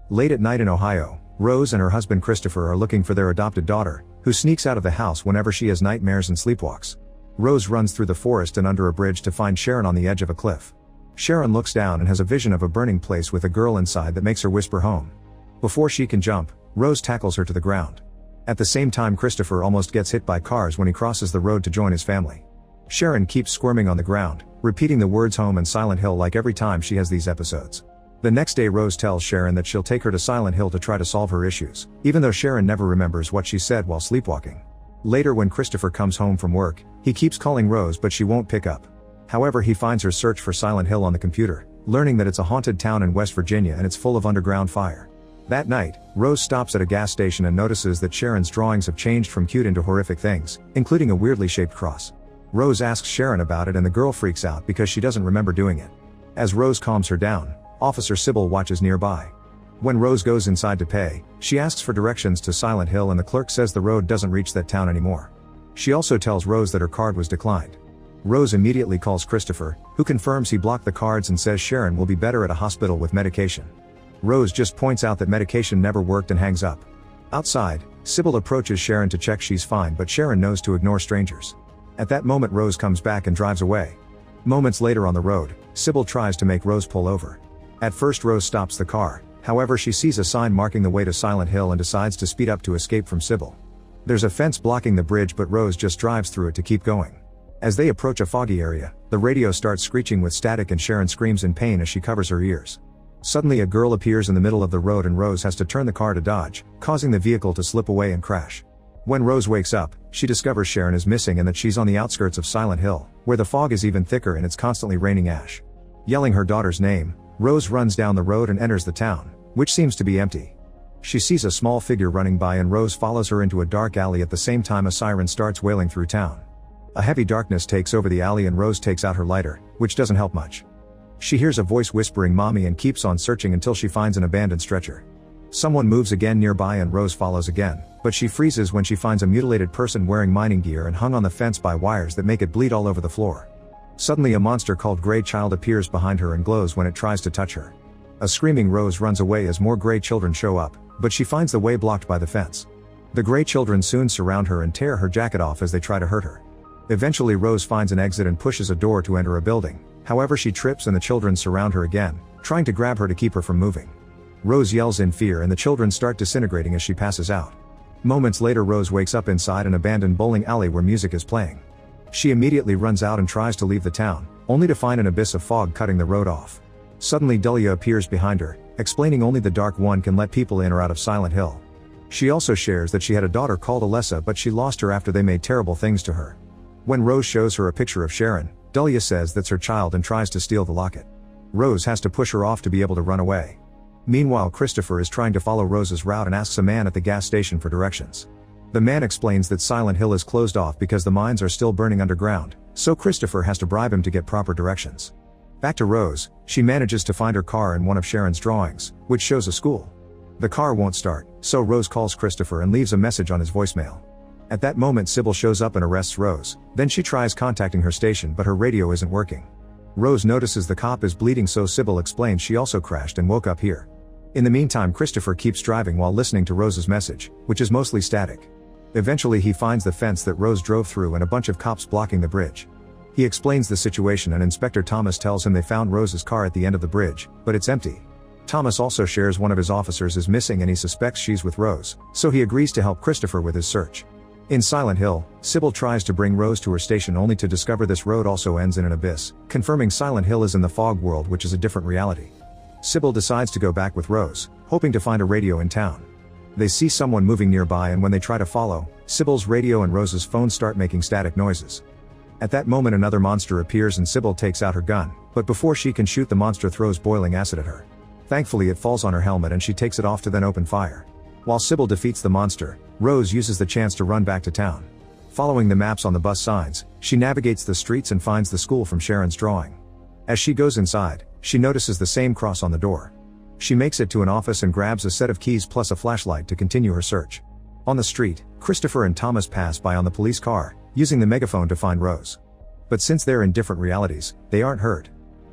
Late at night in Ohio, Rose and her husband Christopher are looking for their adopted daughter, who sneaks out of the house whenever she has nightmares and sleepwalks. Rose runs through the forest and under a bridge to find Sharon on the edge of a cliff. Sharon looks down and has a vision of a burning place with a girl inside that makes her whisper home. Before she can jump, Rose tackles her to the ground. At the same time, Christopher almost gets hit by cars when he crosses the road to join his family. Sharon keeps squirming on the ground, repeating the words home and Silent Hill like every time she has these episodes. The next day, Rose tells Sharon that she'll take her to Silent Hill to try to solve her issues, even though Sharon never remembers what she said while sleepwalking. Later, when Christopher comes home from work, he keeps calling Rose but she won't pick up. However, he finds her search for Silent Hill on the computer, learning that it's a haunted town in West Virginia and it's full of underground fire. That night, Rose stops at a gas station and notices that Sharon's drawings have changed from cute into horrific things, including a weirdly shaped cross. Rose asks Sharon about it and the girl freaks out because she doesn't remember doing it. As Rose calms her down, Officer Sybil watches nearby. When Rose goes inside to pay, she asks for directions to Silent Hill and the clerk says the road doesn't reach that town anymore. She also tells Rose that her card was declined. Rose immediately calls Christopher, who confirms he blocked the cards and says Sharon will be better at a hospital with medication. Rose just points out that medication never worked and hangs up. Outside, Sybil approaches Sharon to check she's fine, but Sharon knows to ignore strangers. At that moment, Rose comes back and drives away. Moments later on the road, Sybil tries to make Rose pull over. At first, Rose stops the car, however she sees a sign marking the way to Silent Hill and decides to speed up to escape from Sybil. There's a fence blocking the bridge but Rose just drives through it to keep going. As they approach a foggy area, the radio starts screeching with static and Sharon screams in pain as she covers her ears. Suddenly a girl appears in the middle of the road and Rose has to turn the car to dodge, causing the vehicle to slip away and crash. When Rose wakes up, she discovers Sharon is missing and that she's on the outskirts of Silent Hill, where the fog is even thicker and it's constantly raining ash. Yelling her daughter's name, Rose runs down the road and enters the town, which seems to be empty. She sees a small figure running by and Rose follows her into a dark alley. At the same time, a siren starts wailing through town. A heavy darkness takes over the alley and Rose takes out her lighter, which doesn't help much. She hears a voice whispering "Mommy" and keeps on searching until she finds an abandoned stretcher. Someone moves again nearby and Rose follows again, but she freezes when she finds a mutilated person wearing mining gear and hung on the fence by wires that make it bleed all over the floor. Suddenly a monster called Grey Child appears behind her and glows when it tries to touch her. A screaming Rose runs away as more Grey Children show up, but she finds the way blocked by the fence. The Grey Children soon surround her and tear her jacket off as they try to hurt her. Eventually Rose finds an exit and pushes a door to enter a building, however she trips and the children surround her again, trying to grab her to keep her from moving. Rose yells in fear and the children start disintegrating as she passes out. Moments later Rose wakes up inside an abandoned bowling alley where music is playing. She immediately runs out and tries to leave the town, only to find an abyss of fog cutting the road off. Suddenly Dahlia appears behind her, explaining only the Dark One can let people in or out of Silent Hill. She also shares that she had a daughter called Alessa but she lost her after they made terrible things to her. When Rose shows her a picture of Sharon, Dahlia says that's her child and tries to steal the locket. Rose has to push her off to be able to run away. Meanwhile, Christopher is trying to follow Rose's route and asks a man at the gas station for directions. The man explains that Silent Hill is closed off because the mines are still burning underground, so Christopher has to bribe him to get proper directions. Back to Rose, she manages to find her car in one of Sharon's drawings, which shows a school. The car won't start, so Rose calls Christopher and leaves a message on his voicemail. At that moment Sybil shows up and arrests Rose, then she tries contacting her station but her radio isn't working. Rose notices the cop is bleeding, so Sybil explains she also crashed and woke up here. In the meantime, Christopher keeps driving while listening to Rose's message, which is mostly static. Eventually he finds the fence that Rose drove through and a bunch of cops blocking the bridge. He explains the situation and Inspector Thomas tells him they found Rose's car at the end of the bridge, but it's empty. Thomas also shares one of his officers is missing and he suspects she's with Rose, so he agrees to help Christopher with his search. In Silent Hill, Sybil tries to bring Rose to her station only to discover this road also ends in an abyss, confirming Silent Hill is in the fog world, which is a different reality. Sybil decides to go back with Rose, hoping to find a radio in town. They see someone moving nearby and when they try to follow, Sybil's radio and Rose's phone start making static noises. At that moment another monster appears and Sybil takes out her gun, but before she can shoot the monster throws boiling acid at her. Thankfully it falls on her helmet and she takes it off to then open fire. While Sybil defeats the monster, Rose uses the chance to run back to town. Following the maps on the bus signs, she navigates the streets and finds the school from Sharon's drawing. As she goes inside, she notices the same cross on the door. She makes it to an office and grabs a set of keys plus a flashlight to continue her search. On the street, Christopher and Thomas pass by on the police car, using the megaphone to find Rose. But since they're in different realities, they aren't heard.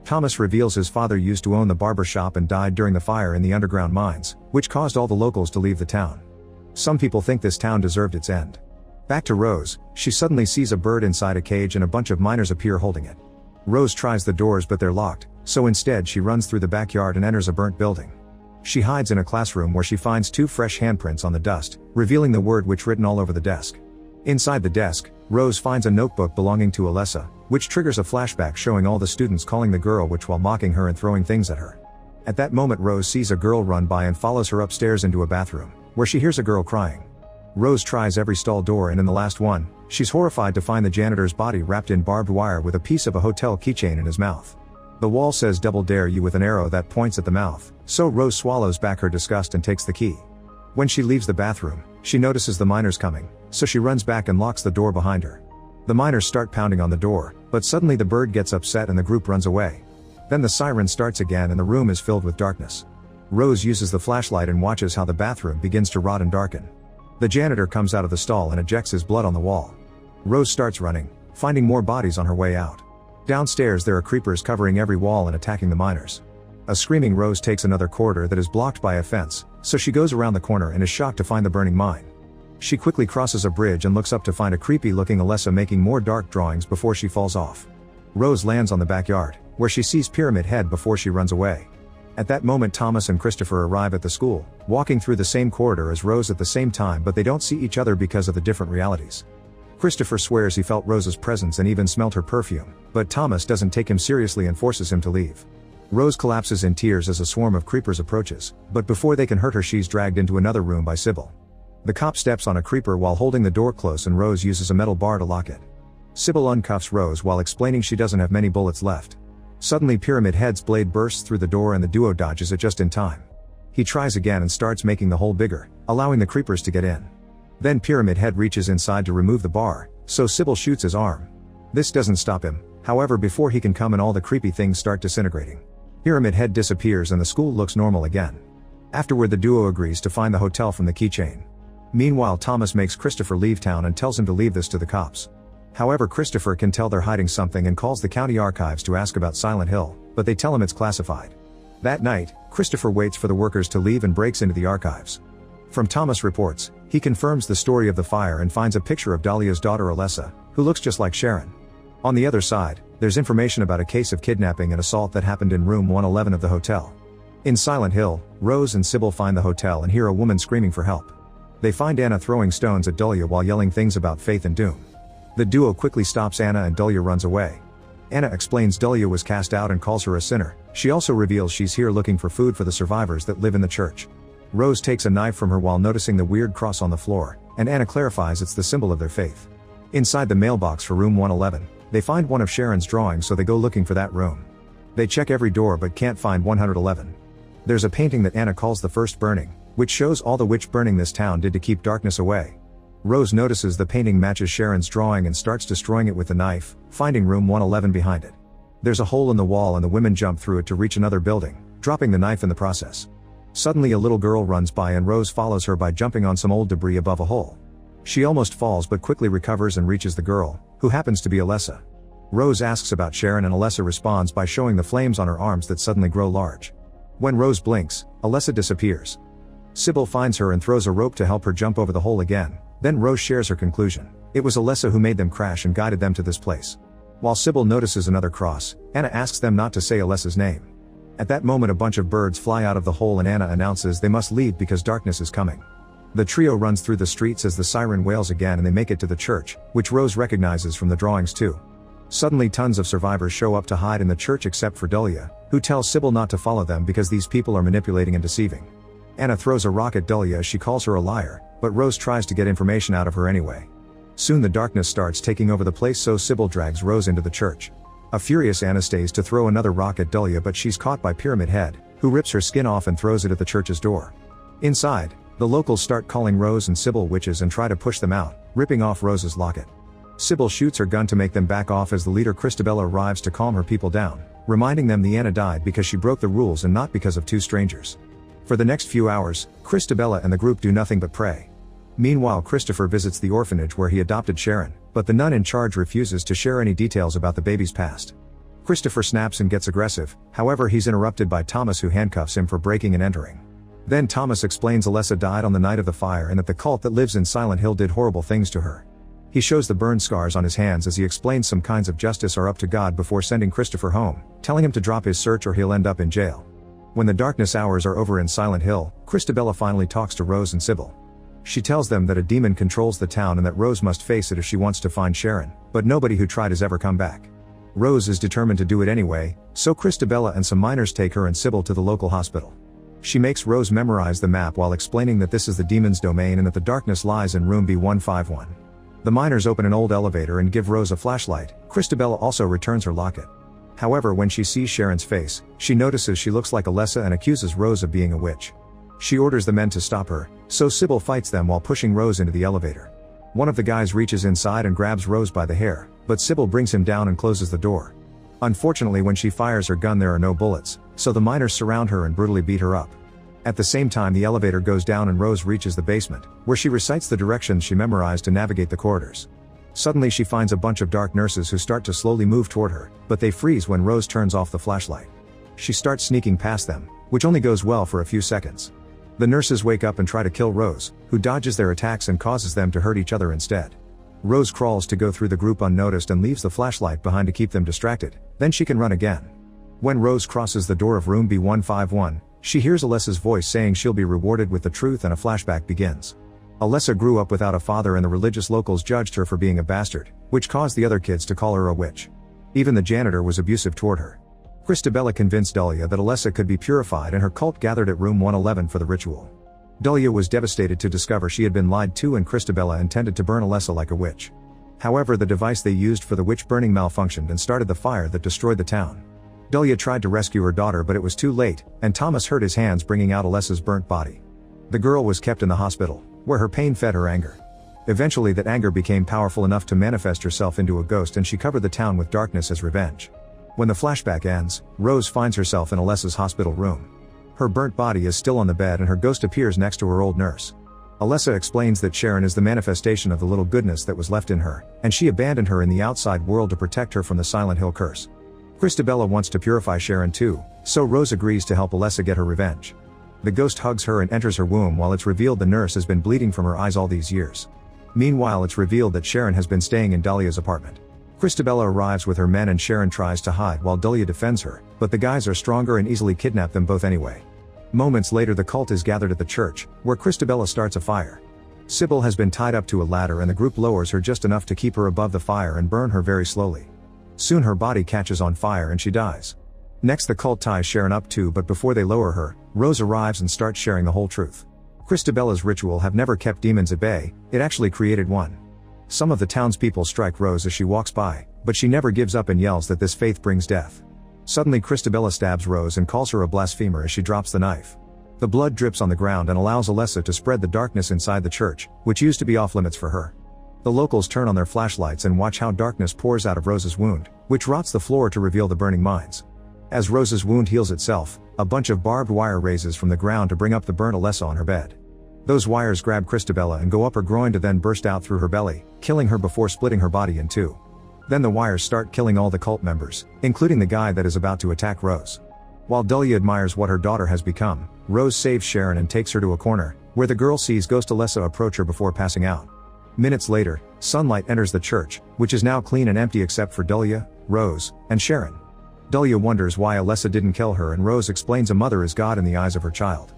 Thomas reveals his father used to own the barber shop and died during the fire in the underground mines, which caused all the locals to leave the town. Some people think this town deserved its end. Back to Rose, she suddenly sees a bird inside a cage and a bunch of miners appear holding it. Rose tries the doors but they're locked, so instead she runs through the backyard and enters a burnt building. She hides in a classroom where she finds 2 fresh handprints on the dust, revealing the word witch written all over the desk. Inside the desk, Rose finds a notebook belonging to Alessa, which triggers a flashback showing all the students calling the girl witch while mocking her and throwing things at her. At that moment Rose sees a girl run by and follows her upstairs into a bathroom, where she hears a girl crying. Rose tries every stall door and in the last one, she's horrified to find the janitor's body wrapped in barbed wire with a piece of a hotel keychain in his mouth. The wall says double dare you with an arrow that points at the mouth, so Rose swallows back her disgust and takes the key. When she leaves the bathroom, she notices the miners coming, so she runs back and locks the door behind her. The miners start pounding on the door, but suddenly the bird gets upset and the group runs away. Then the siren starts again and the room is filled with darkness. Rose uses the flashlight and watches how the bathroom begins to rot and darken. The janitor comes out of the stall and ejects his blood on the wall. Rose starts running, finding more bodies on her way out. Downstairs there are creepers covering every wall and attacking the miners. A screaming Rose takes another corridor that is blocked by a fence, so she goes around the corner and is shocked to find the burning mine. She quickly crosses a bridge and looks up to find a creepy-looking Alessa making more dark drawings before she falls off. Rose lands on the backyard, where she sees Pyramid Head before she runs away. At that moment Thomas and Christopher arrive at the school, walking through the same corridor as Rose at the same time but they don't see each other because of the different realities. Christopher swears he felt Rose's presence and even smelled her perfume, but Thomas doesn't take him seriously and forces him to leave. Rose collapses in tears as a swarm of creepers approaches, but before they can hurt her she's dragged into another room by Sybil. The cop steps on a creeper while holding the door close and Rose uses a metal bar to lock it. Sybil uncuffs Rose while explaining she doesn't have many bullets left. Suddenly Pyramid Head's blade bursts through the door and the duo dodges it just in time. He tries again and starts making the hole bigger, allowing the creepers to get in. Then Pyramid Head reaches inside to remove the bar, so Sybil shoots his arm. This doesn't stop him, however before he can come and all the creepy things start disintegrating. Pyramid Head disappears and the school looks normal again. Afterward the duo agrees to find the hotel from the keychain. Meanwhile Thomas makes Christopher leave town and tells him to leave this to the cops. However Christopher can tell they're hiding something and calls the county archives to ask about Silent Hill, but they tell him it's classified. That night, Christopher waits for the workers to leave and breaks into the archives. From Thomas' reports, he confirms the story of the fire and finds a picture of Dahlia's daughter Alessa, who looks just like Sharon. On the other side, there's information about a case of kidnapping and assault that happened in room 111 of the hotel. In Silent Hill, Rose and Sybil find the hotel and hear a woman screaming for help. They find Anna throwing stones at Dahlia while yelling things about faith and doom. The duo quickly stops Anna and Dahlia runs away. Anna explains Dahlia was cast out and calls her a sinner. She also reveals she's here looking for food for the survivors that live in the church. Rose takes a knife from her while noticing the weird cross on the floor, and Anna clarifies it's the symbol of their faith. Inside the mailbox for room 111, they find one of Sharon's drawings so they go looking for that room. They check every door but can't find 111. There's a painting that Anna calls the first burning, which shows all the witch burning this town did to keep darkness away. Rose notices the painting matches Sharon's drawing and starts destroying it with the knife, finding room 111 behind it. There's a hole in the wall and the women jump through it to reach another building, dropping the knife in the process. Suddenly a little girl runs by and Rose follows her by jumping on some old debris above a hole. She almost falls but quickly recovers and reaches the girl, who happens to be Alessa. Rose asks about Sharon and Alessa responds by showing the flames on her arms that suddenly grow large. When Rose blinks, Alessa disappears. Sybil finds her and throws a rope to help her jump over the hole again, then Rose shares her conclusion. It was Alessa who made them crash and guided them to this place. While Sybil notices another cross, Anna asks them not to say Alessa's name. At that moment a bunch of birds fly out of the hole and Anna announces they must leave because darkness is coming. The trio runs through the streets as the siren wails again and they make it to the church, which Rose recognizes from the drawings too. Suddenly tons of survivors show up to hide in the church except for Dahlia, who tells Sybil not to follow them because these people are manipulating and deceiving. Anna throws a rock at Dahlia as she calls her a liar, but Rose tries to get information out of her anyway. Soon the darkness starts taking over the place so Sybil drags Rose into the church. A furious Anna stays to throw another rock at Dahlia but she's caught by Pyramid Head, who rips her skin off and throws it at the church's door. Inside, the locals start calling Rose and Sybil witches and try to push them out, ripping off Rose's locket. Sybil shoots her gun to make them back off as the leader Christabella arrives to calm her people down, reminding them the Anna died because she broke the rules and not because of two strangers. For the next few hours, Christabella and the group do nothing but pray. Meanwhile Christopher visits the orphanage where he adopted Sharon, but the nun in charge refuses to share any details about the baby's past. Christopher snaps and gets aggressive, however he's interrupted by Thomas, who handcuffs him for breaking and entering. Then Thomas explains Alessa died on the night of the fire and that the cult that lives in Silent Hill did horrible things to her. He shows the burn scars on his hands as he explains some kinds of justice are up to God before sending Christopher home, telling him to drop his search or he'll end up in jail. When the darkness hours are over in Silent Hill, Christabella finally talks to Rose and Sybil. She tells them that a demon controls the town and that Rose must face it if she wants to find Sharon, but nobody who tried has ever come back. Rose is determined to do it anyway, so Christabella and some miners take her and Sybil to the local hospital. She makes Rose memorize the map while explaining that this is the demon's domain and that the darkness lies in room B151. The miners open an old elevator and give Rose a flashlight. Christabella also returns her locket. However, when she sees Sharon's face, she notices she looks like Alessa and accuses Rose of being a witch. She orders the men to stop her, so Sybil fights them while pushing Rose into the elevator. One of the guys reaches inside and grabs Rose by the hair, but Sybil brings him down and closes the door. Unfortunately, when she fires her gun there are no bullets, so the miners surround her and brutally beat her up. At the same time, the elevator goes down and Rose reaches the basement, where she recites the directions she memorized to navigate the corridors. Suddenly she finds a bunch of dark nurses who start to slowly move toward her, but they freeze when Rose turns off the flashlight. She starts sneaking past them, which only goes well for a few seconds. The nurses wake up and try to kill Rose, who dodges their attacks and causes them to hurt each other instead. Rose crawls to go through the group unnoticed and leaves the flashlight behind to keep them distracted, then she can run again. When Rose crosses the door of room B151, she hears Alessa's voice saying she'll be rewarded with the truth and a flashback begins. Alessa grew up without a father and the religious locals judged her for being a bastard, which caused the other kids to call her a witch. Even the janitor was abusive toward her. Christabella convinced Dahlia that Alessa could be purified and her cult gathered at room 111 for the ritual. Dahlia was devastated to discover she had been lied to and Christabella intended to burn Alessa like a witch. However, the device they used for the witch burning malfunctioned and started the fire that destroyed the town. Dahlia tried to rescue her daughter but it was too late, and Thomas hurt his hands bringing out Alessa's burnt body. The girl was kept in the hospital, where her pain fed her anger. Eventually that anger became powerful enough to manifest herself into a ghost and she covered the town with darkness as revenge. When the flashback ends, Rose finds herself in Alessa's hospital room. Her burnt body is still on the bed and her ghost appears next to her old nurse. Alessa explains that Sharon is the manifestation of the little goodness that was left in her, and she abandoned her in the outside world to protect her from the Silent Hill curse. Christabella wants to purify Sharon too, so Rose agrees to help Alessa get her revenge. The ghost hugs her and enters her womb while it's revealed the nurse has been bleeding from her eyes all these years. Meanwhile, it's revealed that Sharon has been staying in Dahlia's apartment. Christabella arrives with her men and Sharon tries to hide while Dahlia defends her, but the guys are stronger and easily kidnap them both anyway. Moments later the cult is gathered at the church, where Christabella starts a fire. Sybil has been tied up to a ladder and the group lowers her just enough to keep her above the fire and burn her very slowly. Soon her body catches on fire and she dies. Next the cult ties Sharon up too, but before they lower her, Rose arrives and starts sharing the whole truth. Christabella's ritual have never kept demons at bay, it actually created one. Some of the townspeople strike Rose as she walks by, but she never gives up and yells that this faith brings death. Suddenly Christabella stabs Rose and calls her a blasphemer as she drops the knife. The blood drips on the ground and allows Alessa to spread the darkness inside the church, which used to be off limits for her. The locals turn on their flashlights and watch how darkness pours out of Rose's wound, which rots the floor to reveal the burning mines. As Rose's wound heals itself, a bunch of barbed wire raises from the ground to bring up the burnt Alessa on her bed. Those wires grab Christabella and go up her groin to then burst out through her belly, killing her before splitting her body in two. Then the wires start killing all the cult members, including the guy that is about to attack Rose. While Dahlia admires what her daughter has become, Rose saves Sharon and takes her to a corner, where the girl sees Ghost Alessa approach her before passing out. Minutes later, sunlight enters the church, which is now clean and empty except for Dahlia, Rose, and Sharon. Dahlia wonders why Alessa didn't kill her and Rose explains a mother is God in the eyes of her child.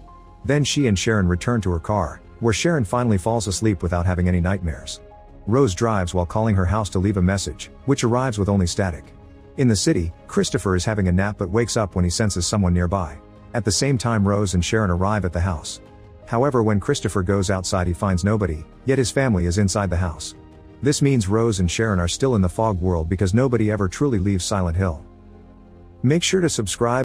Then she and Sharon return to her car, where Sharon finally falls asleep without having any nightmares. Rose drives while calling her house to leave a message, which arrives with only static. In the city, Christopher is having a nap but wakes up when he senses someone nearby. At the same time Rose and Sharon arrive at the house. However, when Christopher goes outside he finds nobody, yet his family is inside the house. This means Rose and Sharon are still in the fog world because nobody ever truly leaves Silent Hill. Make sure to subscribe.